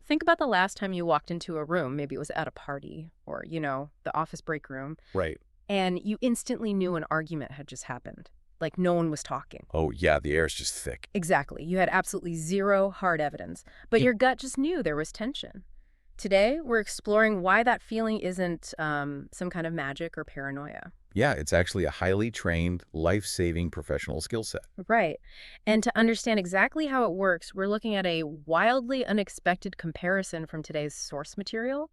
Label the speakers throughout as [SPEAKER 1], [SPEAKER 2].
[SPEAKER 1] Think about the last time you walked into a room, maybe it was at a party or, the office break room,
[SPEAKER 2] Right.
[SPEAKER 1] and you instantly knew an argument had just happened. Like no one was talking.
[SPEAKER 2] Oh, yeah, the air's just thick.
[SPEAKER 1] Exactly. You had absolutely zero hard evidence, but your gut just knew there was tension. Today, we're exploring why that feeling isn't some kind of magic or paranoia.
[SPEAKER 2] Yeah, it's actually a highly trained, life-saving professional skill set.
[SPEAKER 1] Right. And to understand exactly how it works, we're looking at a wildly unexpected comparison from today's source material.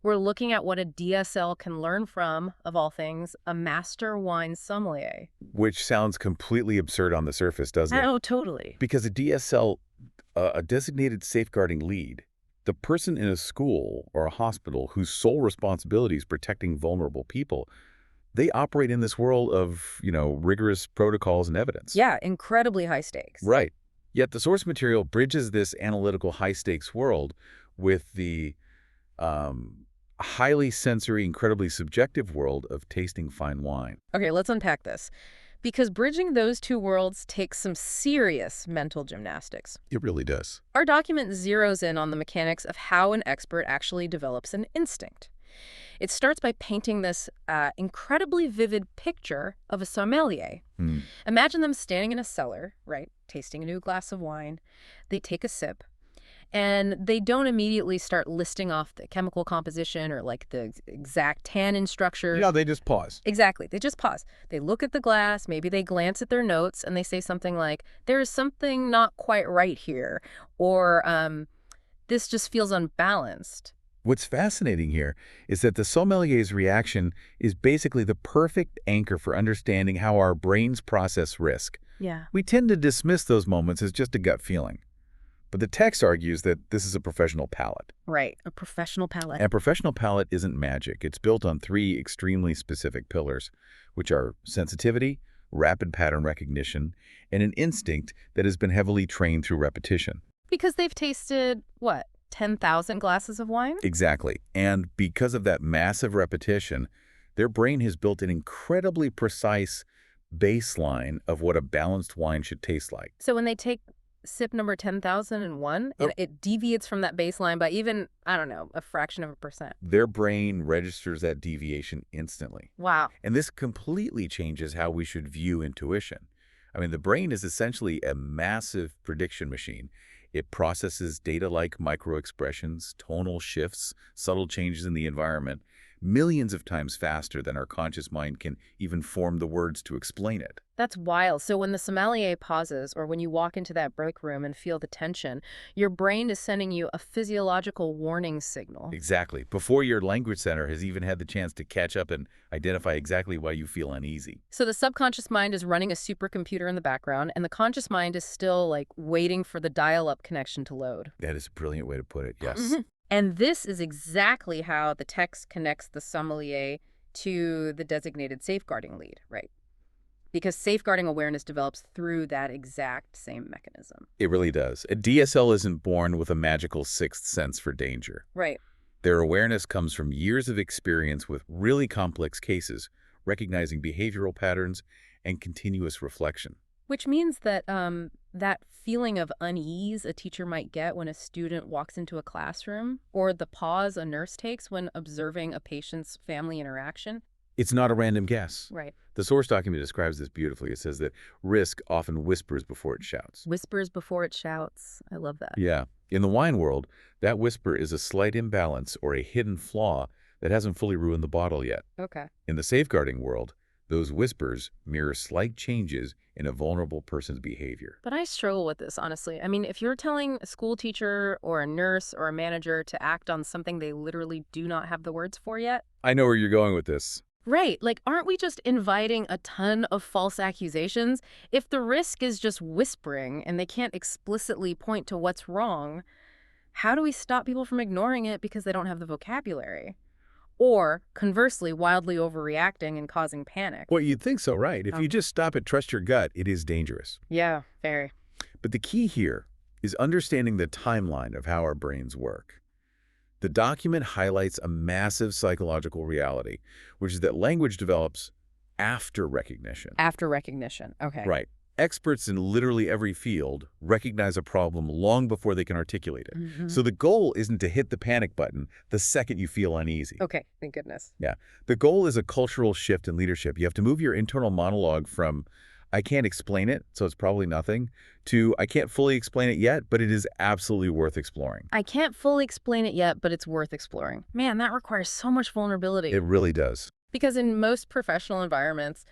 [SPEAKER 1] We're looking at what a DSL can learn from, of all things, a master wine sommelier.
[SPEAKER 2] Which sounds completely absurd on the surface, doesn't it?
[SPEAKER 1] Oh, totally.
[SPEAKER 2] Because a DSL, a designated safeguarding lead, the person in a school or a hospital whose sole responsibility is protecting vulnerable people, they operate in this world of, rigorous protocols and evidence.
[SPEAKER 1] Yeah, incredibly high stakes.
[SPEAKER 2] Right. Yet the source material bridges this analytical high-stakes world with the highly sensory, incredibly subjective world of tasting fine wine.
[SPEAKER 1] Okay, let's unpack this. Because bridging those two worlds takes some serious mental gymnastics.
[SPEAKER 2] It really does.
[SPEAKER 1] Our document zeroes in on the mechanics of how an expert actually develops an instinct. It starts by painting this incredibly vivid picture of a sommelier. Imagine them standing in a cellar, right, tasting a new glass of wine. They take a sip, and they don't immediately start listing off the chemical composition or like the exact tannin structure.
[SPEAKER 2] Yeah, they just pause.
[SPEAKER 1] Exactly. They just pause. They look at the glass, maybe they glance at their notes, and they say something like, there is something not quite right here, or this just feels unbalanced.
[SPEAKER 2] What's fascinating here is that the sommelier's reaction is basically the perfect anchor for understanding how our brains process risk.
[SPEAKER 1] Yeah.
[SPEAKER 2] We tend to dismiss those moments as just a gut feeling. But the text argues that this is a professional palate.
[SPEAKER 1] Right, a professional palate.
[SPEAKER 2] And a professional palate isn't magic. It's built on three extremely specific pillars, which are sensitivity, rapid pattern recognition, and an instinct that has been heavily trained through repetition.
[SPEAKER 1] Because they've tasted, what, 10,000 glasses of wine?
[SPEAKER 2] Exactly. And because of that massive repetition, their brain has built an incredibly precise baseline of what a balanced wine should taste like.
[SPEAKER 1] So when they take sip number 10,001, it deviates from that baseline by even, I don't know, a fraction of a percent.
[SPEAKER 2] Their brain registers that deviation instantly.
[SPEAKER 1] Wow.
[SPEAKER 2] And this completely changes how we should view intuition. I mean, the brain is essentially a massive prediction machine. It processes data like microexpressions, tonal shifts, subtle changes in the environment, millions of times faster than our conscious mind can even form the words to explain it.
[SPEAKER 1] That's wild. So when the sommelier pauses, or when you walk into that break room and feel the tension, your brain is sending you a physiological warning signal.
[SPEAKER 2] Exactly. Before your language center has even had the chance to catch up and identify exactly why you feel uneasy.
[SPEAKER 1] So the subconscious mind is running a supercomputer in the background, and the conscious mind is still, waiting for the dial-up connection to load.
[SPEAKER 2] That is a brilliant way to put it, yes.
[SPEAKER 1] And this is exactly how the text connects the sommelier to the designated safeguarding lead, right? Because safeguarding awareness develops through that exact same mechanism.
[SPEAKER 2] It really does. A DSL isn't born with a magical sixth sense for danger.
[SPEAKER 1] Right.
[SPEAKER 2] Their awareness comes from years of experience with really complex cases, recognizing behavioral patterns and continuous reflection.
[SPEAKER 1] Which means that that feeling of unease a teacher might get when a student walks into a classroom, or the pause a nurse takes when observing a patient's family interaction.
[SPEAKER 2] It's not a random guess.
[SPEAKER 1] Right.
[SPEAKER 2] The source document describes this beautifully. It says that risk often whispers before it shouts.
[SPEAKER 1] Whispers before it shouts. I love that.
[SPEAKER 2] Yeah. In the wine world, that whisper is a slight imbalance or a hidden flaw that hasn't fully ruined the bottle yet.
[SPEAKER 1] Okay.
[SPEAKER 2] In the safeguarding world, those whispers mirror slight changes in a vulnerable person's behavior.
[SPEAKER 1] But I struggle with this, honestly. I mean, if you're telling a school teacher or a nurse or a manager to act on something they literally do not have the words for yet.
[SPEAKER 2] I know where you're going with this.
[SPEAKER 1] Right. Aren't we just inviting a ton of false accusations? If the risk is just whispering and they can't explicitly point to what's wrong, how do we stop people from ignoring it because they don't have the vocabulary? Or, conversely, wildly overreacting and causing panic.
[SPEAKER 2] Well, you'd think so, right? If you just stop at trust your gut, it is dangerous.
[SPEAKER 1] Yeah, very.
[SPEAKER 2] But the key here is understanding the timeline of how our brains work. The document highlights a massive psychological reality, which is that language develops after recognition.
[SPEAKER 1] After recognition. Okay.
[SPEAKER 2] Right. Experts in literally every field recognize a problem long before they can articulate it.
[SPEAKER 1] Mm-hmm.
[SPEAKER 2] So the goal isn't to hit the panic button the second you feel uneasy.
[SPEAKER 1] Okay, thank goodness.
[SPEAKER 2] Yeah. The goal is a cultural shift in leadership. You have to move your internal monologue from, I can't explain it, so it's probably nothing, to I can't fully explain it yet, but it is absolutely worth exploring.
[SPEAKER 1] I can't fully explain it yet, but it's worth exploring. Man, that requires so much vulnerability.
[SPEAKER 2] It really does.
[SPEAKER 1] Because in most professional environments,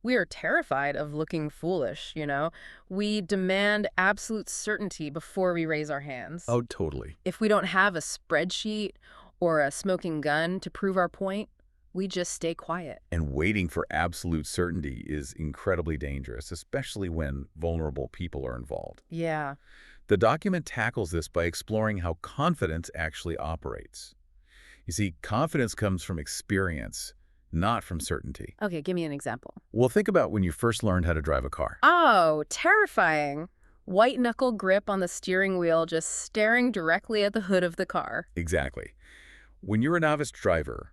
[SPEAKER 1] we are terrified of looking foolish, you know? We demand absolute certainty before we raise our hands.
[SPEAKER 2] Oh, totally.
[SPEAKER 1] If we don't have a spreadsheet or a smoking gun to prove our point, we just stay quiet.
[SPEAKER 2] And waiting for absolute certainty is incredibly dangerous, especially when vulnerable people are involved.
[SPEAKER 1] Yeah.
[SPEAKER 2] The document tackles this by exploring how confidence actually operates. You see, confidence comes from experience, not from certainty.
[SPEAKER 1] Okay, give me an example.
[SPEAKER 2] Well, think about when you first learned how to drive a car.
[SPEAKER 1] Oh, terrifying. White knuckle grip on the steering wheel, just staring directly at the hood of the car.
[SPEAKER 2] Exactly. When you're a novice driver,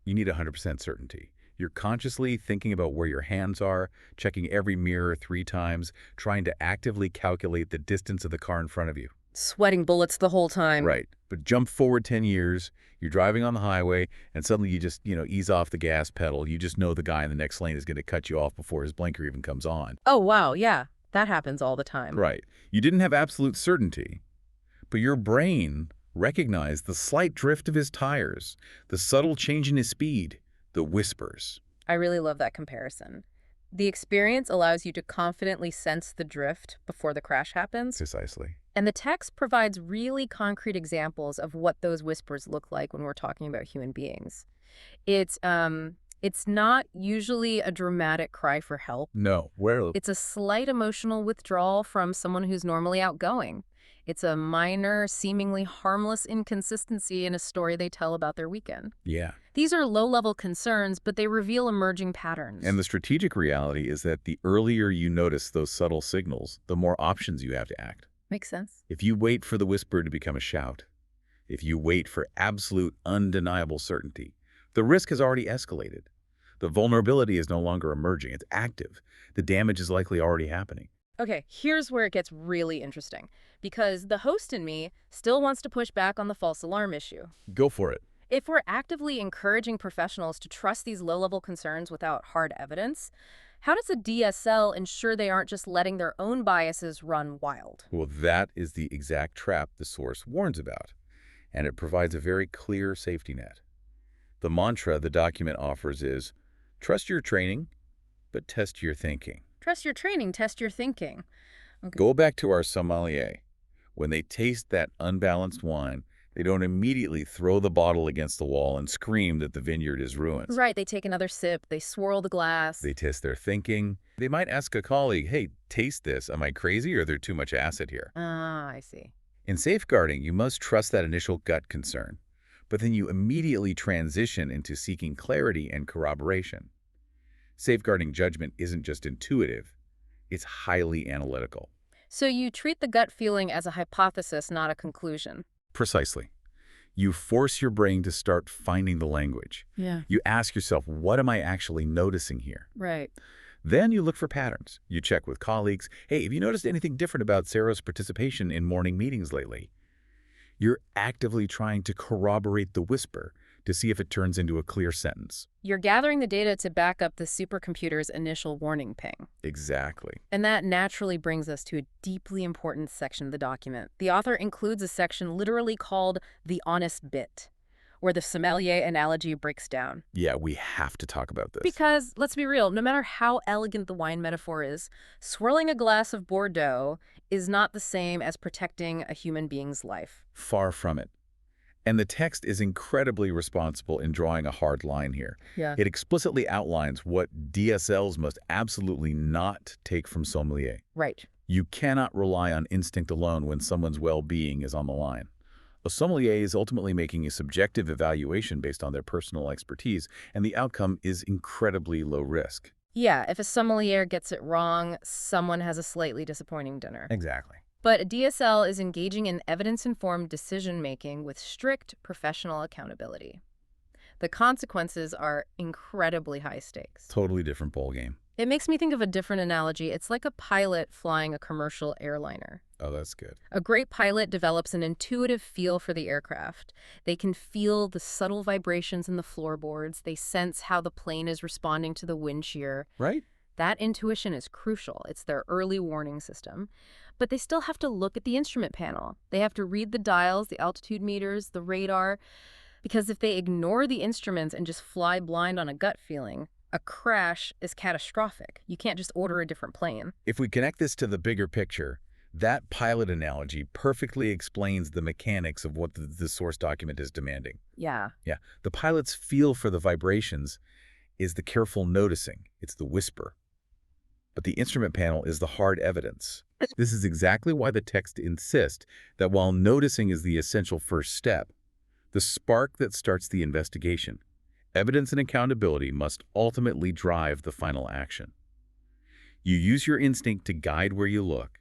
[SPEAKER 2] you need 100% certainty. You're consciously thinking about where your hands are, checking every mirror 3 times, trying to actively calculate the distance of the car in front of you.
[SPEAKER 1] Sweating bullets the whole time.
[SPEAKER 2] Right. But jump forward 10 years, you're driving on the highway, and suddenly you just, ease off the gas pedal. You just know the guy in the next lane is going to cut you off before his blinker even comes on.
[SPEAKER 1] Oh, wow, yeah. That happens all the time.
[SPEAKER 2] Right. You didn't have absolute certainty, but your brain recognized the slight drift of his tires, the subtle change in his speed, the whispers.
[SPEAKER 1] I really love that comparison. The experience allows you to confidently sense the drift before the crash happens.
[SPEAKER 2] Precisely.
[SPEAKER 1] And the text provides really concrete examples of what those whispers look like when we're talking about human beings. It's not usually a dramatic cry for help.
[SPEAKER 2] No. Where?
[SPEAKER 1] It's a slight emotional withdrawal from someone who's normally outgoing. It's a minor, seemingly harmless inconsistency in a story they tell about their weekend.
[SPEAKER 2] Yeah.
[SPEAKER 1] These are low-level concerns, but they reveal emerging patterns.
[SPEAKER 2] And the strategic reality is that the earlier you notice those subtle signals, the more options you have to act.
[SPEAKER 1] Makes sense.
[SPEAKER 2] If you wait for the whisper to become a shout, if you wait for absolute, undeniable certainty, the risk has already escalated. The vulnerability is no longer emerging. It's active. The damage is likely already happening.
[SPEAKER 1] Okay, here's where it gets really interesting, because the host in me still wants to push back on the false alarm issue.
[SPEAKER 2] Go for it.
[SPEAKER 1] If we're actively encouraging professionals to trust these low-level concerns without hard evidence, how does a DSL ensure they aren't just letting their own biases run wild?
[SPEAKER 2] Well, that is the exact trap the source warns about, and it provides a very clear safety net. The mantra the document offers is, trust your training, but test your thinking.
[SPEAKER 1] Trust your training, test your thinking. Okay.
[SPEAKER 2] Go back to our sommelier. When they taste that unbalanced wine, they don't immediately throw the bottle against the wall and scream that the vineyard is ruined.
[SPEAKER 1] Right, they take another sip, they swirl the glass.
[SPEAKER 2] They test their thinking. They might ask a colleague, hey, taste this. Am I crazy or is there too much acid here?
[SPEAKER 1] Ah, I see.
[SPEAKER 2] In safeguarding, you must trust that initial gut concern, but then you immediately transition into seeking clarity and corroboration. Safeguarding judgment isn't just intuitive, it's highly analytical.
[SPEAKER 1] So you treat the gut feeling as a hypothesis, not a conclusion.
[SPEAKER 2] Precisely. You force your brain to start finding the language.
[SPEAKER 1] Yeah.
[SPEAKER 2] You ask yourself, what am I actually noticing here?
[SPEAKER 1] Right.
[SPEAKER 2] Then you look for patterns. You check with colleagues. Hey, have you noticed anything different about Sarah's participation in morning meetings lately? You're actively trying to corroborate the whisper to see if it turns into a clear sentence.
[SPEAKER 1] You're gathering the data to back up the supercomputer's initial warning ping.
[SPEAKER 2] Exactly.
[SPEAKER 1] And that naturally brings us to a deeply important section of the document. The author includes a section literally called the honest bit, where the sommelier analogy breaks down.
[SPEAKER 2] Yeah, we have to talk about this.
[SPEAKER 1] Because, let's be real, no matter how elegant the wine metaphor is, swirling a glass of Bordeaux is not the same as protecting a human being's life.
[SPEAKER 2] Far from it. And the text is incredibly responsible in drawing a hard line here.
[SPEAKER 1] Yeah.
[SPEAKER 2] It explicitly outlines what DSLs must absolutely not take from sommelier.
[SPEAKER 1] Right.
[SPEAKER 2] You cannot rely on instinct alone when someone's well-being is on the line. A sommelier is ultimately making a subjective evaluation based on their personal expertise, and the outcome is incredibly low risk.
[SPEAKER 1] Yeah, if a sommelier gets it wrong, someone has a slightly disappointing dinner.
[SPEAKER 2] Exactly.
[SPEAKER 1] But a DSL is engaging in evidence-informed decision-making with strict professional accountability. The consequences are incredibly high stakes.
[SPEAKER 2] Totally different ballgame.
[SPEAKER 1] It makes me think of a different analogy. It's like a pilot flying a commercial airliner.
[SPEAKER 2] Oh, that's good.
[SPEAKER 1] A great pilot develops an intuitive feel for the aircraft. They can feel the subtle vibrations in the floorboards. They sense how the plane is responding to the wind shear.
[SPEAKER 2] Right?
[SPEAKER 1] That intuition is crucial. It's their early warning system. But they still have to look at the instrument panel. They have to read the dials, the altitude meters, the radar, because if they ignore the instruments and just fly blind on a gut feeling, a crash is catastrophic. You can't just order a different plane.
[SPEAKER 2] If we connect this to the bigger picture, that pilot analogy perfectly explains the mechanics of what the source document is demanding.
[SPEAKER 1] Yeah.
[SPEAKER 2] Yeah, the pilot's feel for the vibrations is the careful noticing. It's the whisper. But the instrument panel is the hard evidence. This is exactly why the text insists that while noticing is the essential first step, the spark that starts the investigation, evidence and accountability must ultimately drive the final action. You use your instinct to guide where you look,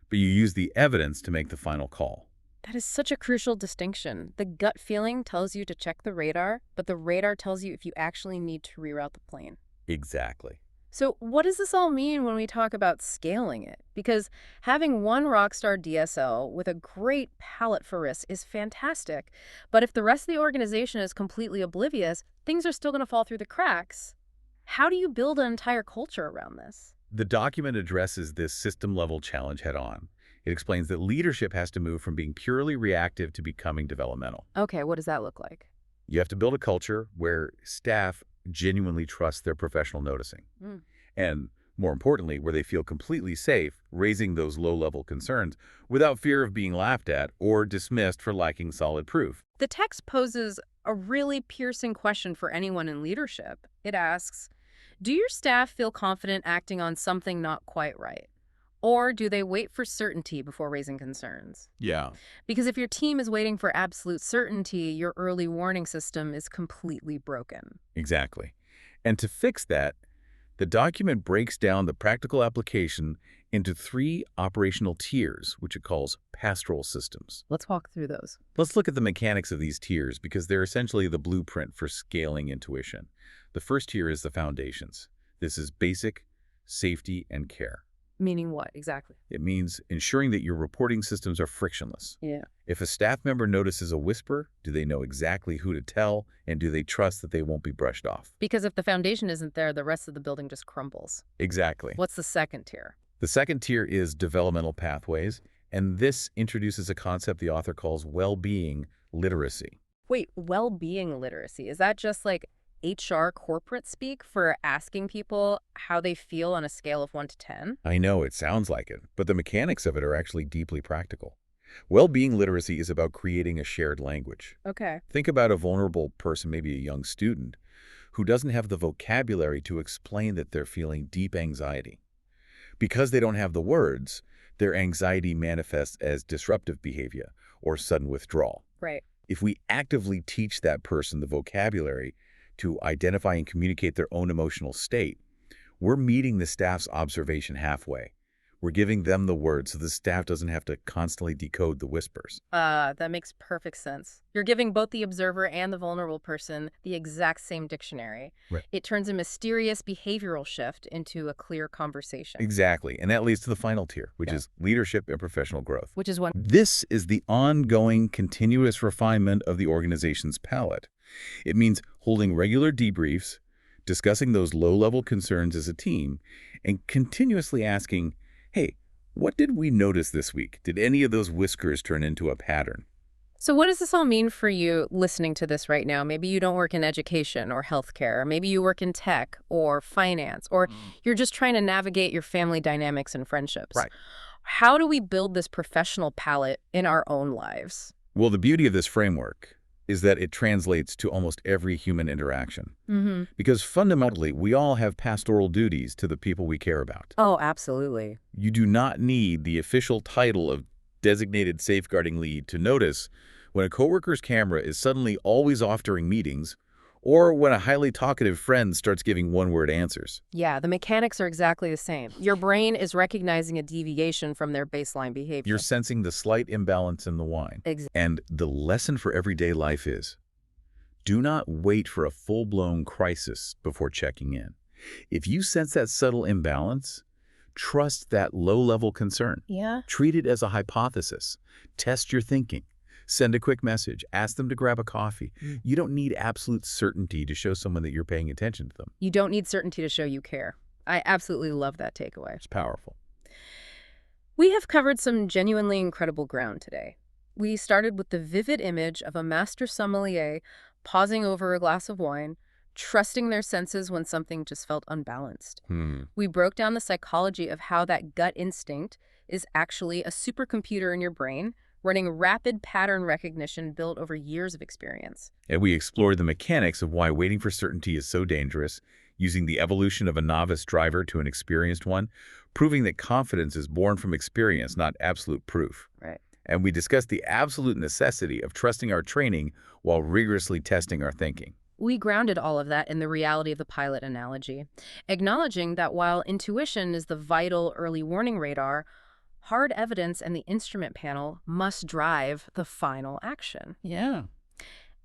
[SPEAKER 2] but you use the evidence to make the final call.
[SPEAKER 1] That is such a crucial distinction. The gut feeling tells you to check the radar, but the radar tells you if you actually need to reroute the plane.
[SPEAKER 2] Exactly.
[SPEAKER 1] So what does this all mean when we talk about scaling it? Because having one rockstar DSL with a great palate for risk is fantastic, but if the rest of the organization is completely oblivious, things are still going to fall through the cracks. How do you build an entire culture around this?
[SPEAKER 2] The document addresses this system-level challenge head-on. It explains that leadership has to move from being purely reactive to becoming developmental.
[SPEAKER 1] Okay, what does that look like?
[SPEAKER 2] You have to build a culture where staff genuinely trust their professional noticing. And more importantly, where they feel completely safe raising those low-level concerns without fear of being laughed at or dismissed for lacking solid proof.
[SPEAKER 1] The text poses a really piercing question for anyone in leadership. It asks, do your staff feel confident acting on something not quite right? Or do they wait for certainty before raising concerns?
[SPEAKER 2] Yeah.
[SPEAKER 1] Because if your team is waiting for absolute certainty, your early warning system is completely broken.
[SPEAKER 2] Exactly. And to fix that, the document breaks down the practical application into 3 operational tiers, which it calls pastoral systems.
[SPEAKER 1] Let's walk through those.
[SPEAKER 2] Let's look at the mechanics of these tiers because they're essentially the blueprint for scaling intuition. The first tier is the foundations. This is basic, safety, and care.
[SPEAKER 1] Meaning what, exactly?
[SPEAKER 2] It means ensuring that your reporting systems are frictionless.
[SPEAKER 1] Yeah.
[SPEAKER 2] If a staff member notices a whisper, do they know exactly who to tell, and do they trust that they won't be brushed off?
[SPEAKER 1] Because if the foundation isn't there, the rest of the building just crumbles.
[SPEAKER 2] Exactly.
[SPEAKER 1] What's the second tier?
[SPEAKER 2] The second tier is developmental pathways, and this introduces a concept the author calls well-being literacy.
[SPEAKER 1] Wait, well-being literacy, is that just like HR corporate speak for asking people how they feel on a scale of 1 to 10?
[SPEAKER 2] I know it sounds like it, but the mechanics of it are actually deeply practical. Well-being literacy is about creating a shared language.
[SPEAKER 1] Okay.
[SPEAKER 2] Think about a vulnerable person, maybe a young student, who doesn't have the vocabulary to explain that they're feeling deep anxiety. Because they don't have the words, their anxiety manifests as disruptive behavior or sudden withdrawal.
[SPEAKER 1] Right.
[SPEAKER 2] If we actively teach that person the vocabulary to identify and communicate their own emotional state, we're meeting the staff's observation halfway. We're giving them the words so the staff doesn't have to constantly decode the whispers.
[SPEAKER 1] That makes perfect sense. You're giving both the observer and the vulnerable person the exact same dictionary.
[SPEAKER 2] Right.
[SPEAKER 1] It turns a mysterious behavioral shift into a clear conversation.
[SPEAKER 2] Exactly. And that leads to the final tier, which is leadership and professional growth.
[SPEAKER 1] Which is when
[SPEAKER 2] This is the ongoing, continuous refinement of the organization's palette. It means holding regular debriefs, discussing those low-level concerns as a team, and continuously asking, hey, what did we notice this week? Did any of those whiskers turn into a pattern?
[SPEAKER 1] So what does this all mean for you listening to this right now? Maybe you don't work in education or healthcare, or maybe you work in tech or finance, or you're just trying to navigate your family dynamics and friendships.
[SPEAKER 2] Right.
[SPEAKER 1] How do we build this professional palette in our own lives?
[SPEAKER 2] Well, the beauty of this framework is that it translates to almost every human interaction. Because fundamentally, we all have pastoral duties to the people we care about.
[SPEAKER 1] Oh, absolutely.
[SPEAKER 2] You do not need the official title of designated safeguarding lead to notice when a coworker's camera is suddenly always off during meetings, or when a highly talkative friend starts giving one-word answers.
[SPEAKER 1] Yeah, the mechanics are exactly the same. Your brain is recognizing a deviation from their baseline behavior.
[SPEAKER 2] You're sensing the slight imbalance in the wine. And the lesson for everyday life is, do not wait for a full-blown crisis before checking in. If you sense that subtle imbalance, trust that low-level concern.
[SPEAKER 1] Yeah.
[SPEAKER 2] Treat it as a hypothesis. Test your thinking. Send a quick message. Ask them to grab a coffee. You don't need absolute certainty to show someone that you're paying attention to them.
[SPEAKER 1] You don't need certainty to show you care. I absolutely love that takeaway.
[SPEAKER 2] It's powerful.
[SPEAKER 1] We have covered some genuinely incredible ground today. We started with the vivid image of a master sommelier pausing over a glass of wine, trusting their senses when something just felt unbalanced. We broke down the psychology of how that gut instinct is actually a supercomputer in your brain, running rapid pattern recognition built over years of experience.
[SPEAKER 2] And we explored the mechanics of why waiting for certainty is so dangerous, using the evolution of a novice driver to an experienced one, proving that confidence is born from experience, not absolute proof.
[SPEAKER 1] Right.
[SPEAKER 2] And we discussed the absolute necessity of trusting our training while rigorously testing our thinking.
[SPEAKER 1] We grounded all of that in the reality of the pilot analogy, acknowledging that while intuition is the vital early warning radar, hard evidence and the instrument panel must drive the final action.
[SPEAKER 2] Yeah.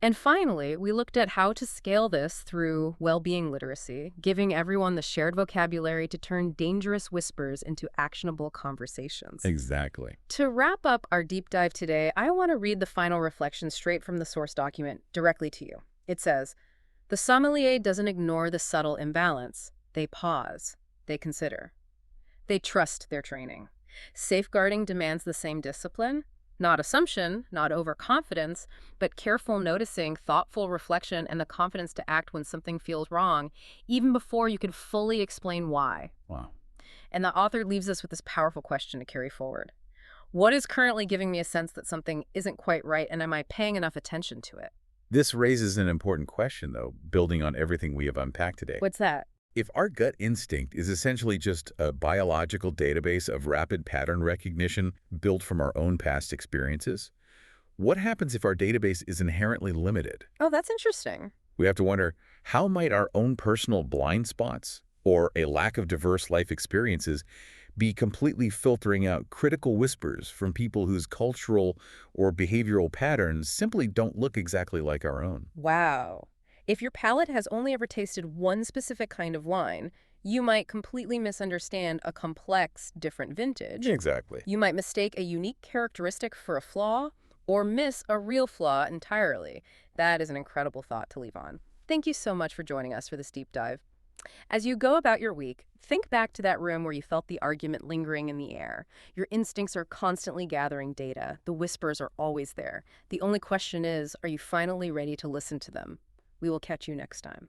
[SPEAKER 1] And finally, we looked at how to scale this through well-being literacy, giving everyone the shared vocabulary to turn dangerous whispers into actionable conversations.
[SPEAKER 2] Exactly.
[SPEAKER 1] To wrap up our deep dive today, I want to read the final reflection straight from the source document directly to you. It says, "The sommelier doesn't ignore the subtle imbalance. They pause. They consider. They trust their training. Safeguarding demands the same discipline, not assumption, not overconfidence, but careful noticing, thoughtful reflection, and the confidence to act when something feels wrong, even before you can fully explain why."
[SPEAKER 2] Wow.
[SPEAKER 1] And the author leaves us with this powerful question to carry forward. What is currently giving me a sense that something isn't quite right, and am I paying enough attention to it?
[SPEAKER 2] This raises an important question, though, building on everything we have unpacked today.
[SPEAKER 1] What's that?
[SPEAKER 2] If our gut instinct is essentially just a biological database of rapid pattern recognition built from our own past experiences, what happens if our database is inherently limited?
[SPEAKER 1] Oh, that's interesting.
[SPEAKER 2] We have to wonder, how might our own personal blind spots or a lack of diverse life experiences be completely filtering out critical whispers from people whose cultural or behavioral patterns simply don't look exactly like our own?
[SPEAKER 1] Wow. If your palate has only ever tasted one specific kind of wine, you might completely misunderstand a complex, different vintage.
[SPEAKER 2] Exactly.
[SPEAKER 1] You might mistake a unique characteristic for a flaw, or miss a real flaw entirely. That is an incredible thought to leave on. Thank you so much for joining us for this deep dive. As you go about your week, think back to that room where you felt the argument lingering in the air. Your instincts are constantly gathering data. The whispers are always there. The only question is, are you finally ready to listen to them? We will catch you next time.